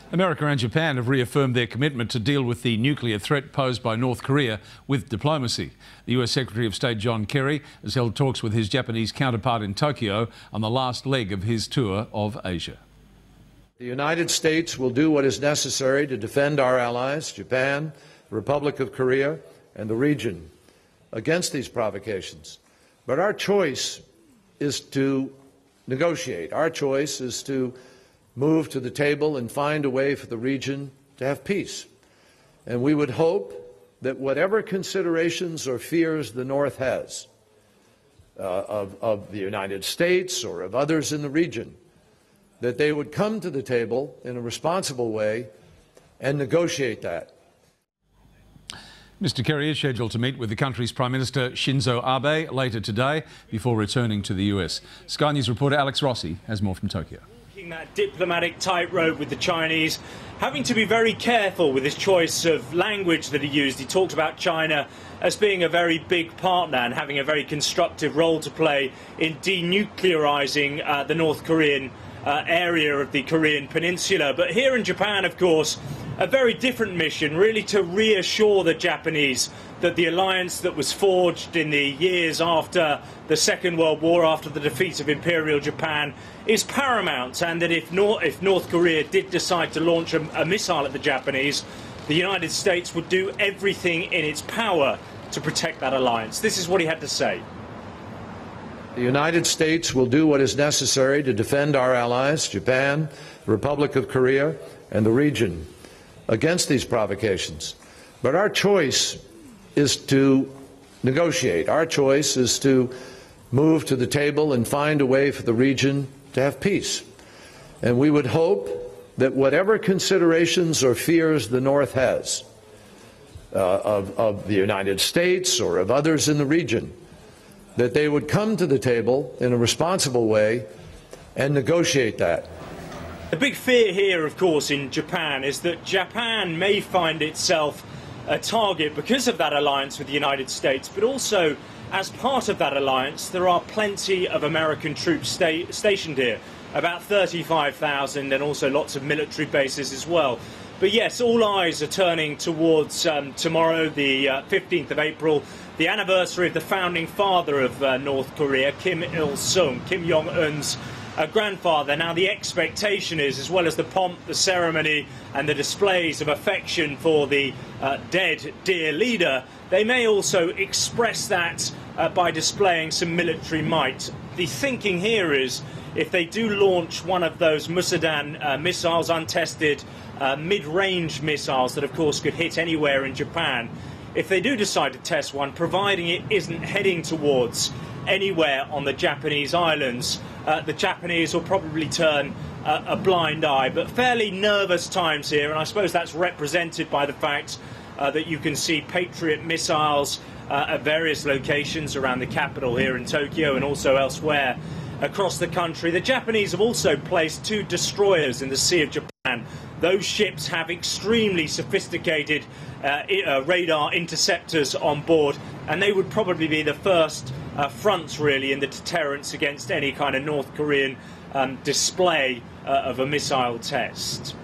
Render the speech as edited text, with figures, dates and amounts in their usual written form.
America and Japan have reaffirmed their commitment to deal with the nuclear threat posed by North Korea with diplomacy. The US Secretary of State John Kerry has held talks with his Japanese counterpart in Tokyo on the last leg of his tour of Asia. The United States will do what is necessary to defend our allies, Japan, the Republic of Korea, and the region against these provocations. But our choice is to negotiate. Our choice is to move to the table and find a way for the region to have peace. And we would hope that whatever considerations or fears the North has of the United States or of others in the region, that they would come to the table in a responsible way and negotiate that. Mr. Kerry is scheduled to meet with the country's Prime Minister Shinzo Abe later today before returning to the US. Sky News reporter Alex Rossi has more from Tokyo. That diplomatic tightrope with the Chinese, having to be very careful with his choice of language that he used. He talked about China as being a very big partner and having a very constructive role to play in denuclearizing the North Korean area of the Korean Peninsula. But here in Japan, of course, a very different mission, really to reassure the Japanese that the alliance that was forged in the years after the Second World War, after the defeat of Imperial Japan, is paramount, and that if North Korea did decide to launch a missile at the Japanese, the United States would do everything in its power to protect that alliance. This is what he had to say. The United States will do what is necessary to defend our allies, Japan, the Republic of Korea, and the region against these provocations. But our choice is to negotiate. Our choice is to move to the table and find a way for the region to have peace. And we would hope that whatever considerations or fears the North has of the United States or of others in the region, that they would come to the table in a responsible way and negotiate that. The big fear here, of course, in Japan is that Japan may find itself a target because of that alliance with the United States, but also as part of that alliance there are plenty of American troops stationed here, about 35,000, and also lots of military bases as well. But yes, all eyes are turning towards tomorrow, the 15th of April, the anniversary of the founding father of North Korea, Kim Il-sung, Kim Jong-un's grandfather. Now the expectation is, as well as the pomp, the ceremony and the displays of affection for the dead dear leader, they may also express that by displaying some military might. The thinking here is, if they do launch one of those Musadan missiles, untested mid-range missiles that of course could hit anywhere in Japan, if they do decide to test one, providing it isn't heading towards anywhere on the Japanese islands, the Japanese will probably turn a blind eye. But fairly nervous times here, and I suppose that's represented by the fact that you can see Patriot missiles at various locations around the capital here in Tokyo and also elsewhere across the country. The Japanese have also placed 2 destroyers in the Sea of Japan. Those ships have extremely sophisticated radar interceptors on board, and they would probably be the first fronts really in the deterrence against any kind of North Korean display of a missile test.